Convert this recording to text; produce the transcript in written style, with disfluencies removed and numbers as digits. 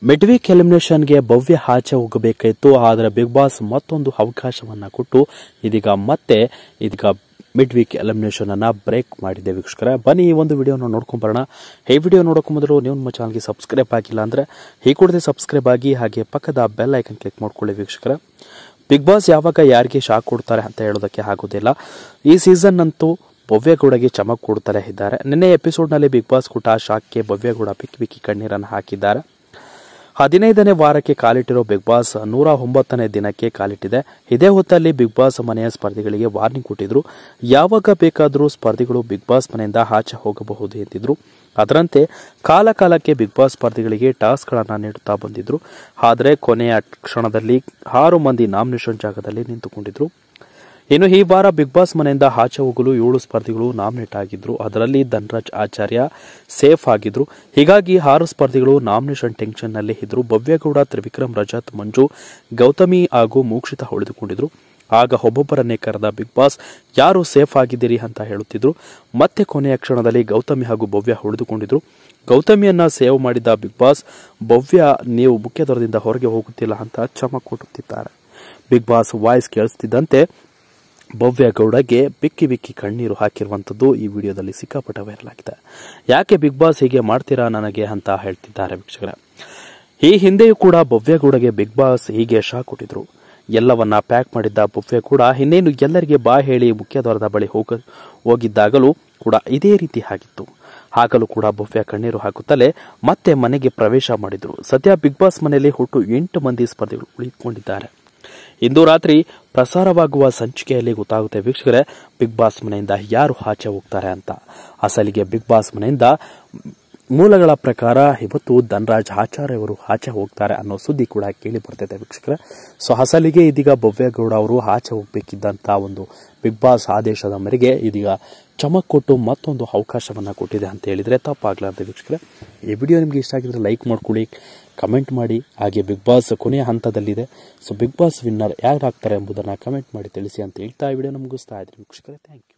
Mid weak ಎಲಿಮಿನೇಷನ್ಗೆ ಭವ್ಯ ಆಚೆ ಹೋಗಬೇಕಾಯಿತು. ಆದರೆ big boss ಮತ್ತೊಂದು ಅವಕಾಶವನ್ನ ಕೊಟ್ಟು ಇದೀಗ ಮಿಡ್ ವೀಕ್ ಎಲಿಮಿನೇಷನ್ ಅನ್ನ ಬ್ರೇಕ್ ಮಾಡಿದೆ ವೀಕ್ಷಕರೇ. ಬನ್ನಿ ಈ ಒಂದು ವಿಡಿಯೋನ ನೋಡ್ಕೊಂಡ್ ಬರೋಣ. ಈ ವಿಡಿಯೋ ನೋಡೋಕೆ ಮೊದಲು ನೀವು ನಮ್ಮ ಚಾನಲ್ಗೆ ಸಬ್ಸ್ಕ್ರೈಬ್ ಆಗಿಲ್ಲ ಅಂದ್ರೆ ಈ ಕೂಡಲೇ ಸಬ್ಸ್ಕ್ರೈಬ್ ಆಗಿ, ಹಾಗೆ ಪಕ್ಕದ ಬೆಲ್ ಐಕನ್ ಕ್ಲಿಕ್ ಮಾಡ್ಕೊಳ್ಳಿ ವೀಕ್ಷಕರೇ. ಬಿಗ್ ಬಾಸ್ ಯಾವಾಗ ಯಾರಿಗೆ ಶಾಕ್ ಕೊಡ್ತಾರೆ ಅಂತ ಹೇಳೋದಕ್ಕೆ ಆಗೋದಿಲ್ಲ. ಈ ಸೀಸನ್ ಅಂತೂ ಭವ್ಯಗೌಡಗೆ ಚಮಕ್ ಕೊಡ್ತಾರೆ ಇದ್ದಾರೆ. ನಿನ್ನೆ ಎಪಿಸೋಡ್ನಲ್ಲಿ ಬಿಗ್ ಬಾಸ್ ಕೂಟ ಶಾಕ್ಗೆ ಭವ್ಯಗೌಡ ಬಿಕ್ಕಿ ಕಣ್ಣೀರನ್ನು ಹಾಕಿದ್ದಾರೆ. 15ನೇ ವಾರಕ್ಕೆ ಕಾಲಿಟ್ಟಿರೋ ಬಿಗ್ ಬಾಸ್ 109ನೇ ದಿನಕ್ಕೆ ಕಾಲಿಟ್ಟಿದೆ. ಇದೇ ಹೊತ್ತಲ್ಲಿ ಬಿಗ್ ಬಾಸ್ ಮನೆಯ ಸ್ಪರ್ಧಿಗಳಿಗೆ ವಾರ್ನಿಂಗ್ ಕೊಟ್ಟಿದ್ರು. ಯಾವಾಗ ಬೇಕಾದರೂ ಸ್ಪರ್ಧಿಗಳು ಬಿಗ್ ಬಾಸ್ ಮನೆಯಿಂದ ಆಚೆ ಹೋಗಬಹುದು ಎಂದಿದ್ರು. ಅದರಂತೆ ಕಾಲಕ್ಕೆ ಬಿಗ್ ಬಾಸ್ ಸ್ಪರ್ಧಿಗಳಿಗೆ ಟಾಸ್ಕ್ಗಳನ್ನು ನೀಡುತ್ತಾ ಬಂದಿದ್ರು. ಆದರೆ ಕೊನೆಯ ಕ್ಷಣದಲ್ಲಿ 6 ಮಂದಿ ನಾಮಿನೇಷನ್ ಜಾಗದಲ್ಲಿ ನಿಂತುಕೊಂಡಿದ್ರು. ಇನ್ನು ಈ ವಾರ ಬಿಗ್ ಬಾಸ್ ಮನೆಯಿಂದ ಆಚೆ ಹೋಗಲು 7 ಸ್ಪರ್ಧಿಗಳು ನಾಮಿನೇಟ್ ಆಗಿದ್ರು. ಅದರಲ್ಲಿ ಧನರಾಜ್ ಆಚಾರ್ಯ ಸೇಫ್ ಆಗಿದ್ರು. ಹೀಗಾಗಿ 6 ಸ್ಪರ್ಧಿಗಳು ನಾಮಿನೇಷನ್ ಟೆನ್ಷನ್ ನಲ್ಲಿ ಇದ್ರು. ಭವ್ಯಗೌಡ, ತ್ರಿವಿಕ್ರಮ್, ರಜತ್, ಮಂಜು, ಗೌತಮಿ ಹಾಗೂ ಮೋಕ್ಷಿತಾ ಉಳಿದುಕೊಂಡಿದ್ರು. ಆಗ ಒಬ್ಬೊಬ್ಬರನ್ನೇ ಕರೆದ ಬಿಗ್ ಬಾಸ್ ಯಾರು ಸೇಫ್ ಆಗಿದ್ದೀರಿ ಅಂತ ಹೇಳುತ್ತಿದ್ರು. ಮತ್ತೆ ಕೊನೆಯ ಕ್ಷಣದಲ್ಲಿ ಗೌತಮಿ ಹಾಗೂ ಭವ್ಯ ಉಳಿದುಕೊಂಡಿದ್ರು. ಗೌತಮಿಯನ್ನ ಸೇವ್ ಮಾಡಿದ ಬಿಗ್ ಬಾಸ್ ಭವ್ಯ ನೀವು ಮುಖ್ಯ ದ್ವಾರದಿಂದ ಹೊರಗೆ ಹೋಗುತ್ತಿಲ್ಲ ಅಂತ ಚಮಕ್ ಕೊಡುತ್ತಿದ್ದಾರೆ. ಬಿಗ್ ಬಾಸ್ ವಾಯ್ಸ್ ಕೇಳಿಸುತ್ತಿದ್ದಂತೆ ಭವ್ಯಗೌಡಗೆ ಬಿಕ್ಕಿ ಕಣ್ಣೀರು ಹಾಕಿರುವಂತದ್ದು ಈ ವಿಡಿಯೋದಲ್ಲಿ ಸಿಕ್ಕಾಪಟ್ಟ ವೈರಲ್ ಆಗಿದೆ. ಯಾಕೆ ಬಿಗ್ ಬಾಸ್ ಹೀಗೆ ಮಾಡ್ತೀರಾ ನನಗೆ ಅಂತ ಹೇಳ್ತಿದ್ದಾರೆ ವೀಕ್ಷಕರೇ. ಈ ಹಿಂದೆಯೂ ಕೂಡ ಭವ್ಯಗೌಡಗೆ ಬಿಗ್ ಬಾಸ್ ಹೀಗೆ ಶಾಕ್ ಕೊಟ್ಟಿದ್ರು. ಎಲ್ಲವನ್ನ ಪ್ಯಾಕ್ ಮಾಡಿದ್ದ ಭವ್ಯಗೌಡ ಇನ್ನೇನು ಎಲ್ಲರಿಗೆ ಬಾ ಹೇಳಿ ಮುಖ್ಯ ದ್ವಾರದ ಬಳಿ ಹೋಗಿದ್ದಾಗಲೂ ಕೂಡ ಇದೇ ರೀತಿ ಆಗಿತ್ತು. ಆಗಲೂ ಕೂಡ ಭವ್ಯ ಕಣ್ಣೀರು ಹಾಕುತ್ತಲೇ ಮತ್ತೆ ಮನೆಗೆ ಪ್ರವೇಶ ಮಾಡಿದ್ರು. ಸದ್ಯ ಬಿಗ್ ಬಾಸ್ ಮನೆಯಲ್ಲಿ ಒಟ್ಟು 8 ಮಂದಿ ಸ್ಪರ್ಧಿಗಳು ಉಳಿದುಕೊಂಡಿದ್ದಾರೆ. ಇಂದು ರಾತ್ರಿ ಪ್ರಸಾರವಾಗುವ ಸಂಚಿಕೆಯಲ್ಲಿ ಗೊತ್ತಾಗುತ್ತೆ ವೀಕ್ಷಕರೇ ಬಿಗ್ ಬಾಸ್ ಮನೆಯಿಂದ ಯಾರು ಆಚೆ ಹೋಗ್ತಾರೆ ಅಂತ. ಅಸಲಿಗೆ ಬಿಗ್ ಬಾಸ್ ಮನೆಯಿಂದ ಮೂಲಗಳ ಪ್ರಕಾರ ಇವತ್ತು ಧನರಾಜ್ ಆಚಾರ್ಯ ಅವರು ಆಚೆ ಹೋಗ್ತಾರೆ ಅನ್ನೋ ಸುದ್ದಿ ಕೂಡ ಕೇಳಿ ಬರ್ತಿದೆ ವೀಕ್ಷಕರೇ. ಸೊ ಅಸಲಿಗೆ ಇದೀಗ ಭವ್ಯಗೌಡ ಅವರು ಆಚೆ ಹೋಗ್ಬೇಕಿದ್ದಂತ ಒಂದು ಬಿಗ್ ಬಾಸ್ ಆದೇಶದ ಮೇರೆಗೆ ಇದೀಗ ಚಮಕ್ ಕೊಟ್ಟು ಮತ್ತೊಂದು ಅವಕಾಶವನ್ನ ಕೊಟ್ಟಿದೆ ಅಂತ ಹೇಳಿದ್ರೆ ತಪ್ಪಾಗ್ಲಾರ್ದು ವೀಕ್ಷಕರೇ. ಈ ವಿಡಿಯೋ ನಿಮ್ಗೆ ಇಷ್ಟ ಆಗಿದ್ರೆ ಲೈಕ್ ಮಾಡ್ಕೊಳ್ಳಿ, ಕಮೆಂಟ್ ಮಾಡಿ. ಹಾಗೆ ಬಿಗ್ ಬಾಸ್ ಕೊನೆಯ ಹಂತದಲ್ಲಿದೆ. ಸೊ ಬಿಗ್ ಬಾಸ್ ವಿನ್ನರ್ ಯಾರು ಆಗ್ತಾರೆ ಎಂಬುದನ್ನು ಕಮೆಂಟ್ ಮಾಡಿ ತಿಳಿಸಿ ಅಂತ ಹೇಳ್ತಾ ಈ ವಿಡಿಯೋ ಮುಗಿಸ್ತಾ ಇದ್ದೀನಿ ವೀಕ್ಷಕರೇ. Thank you.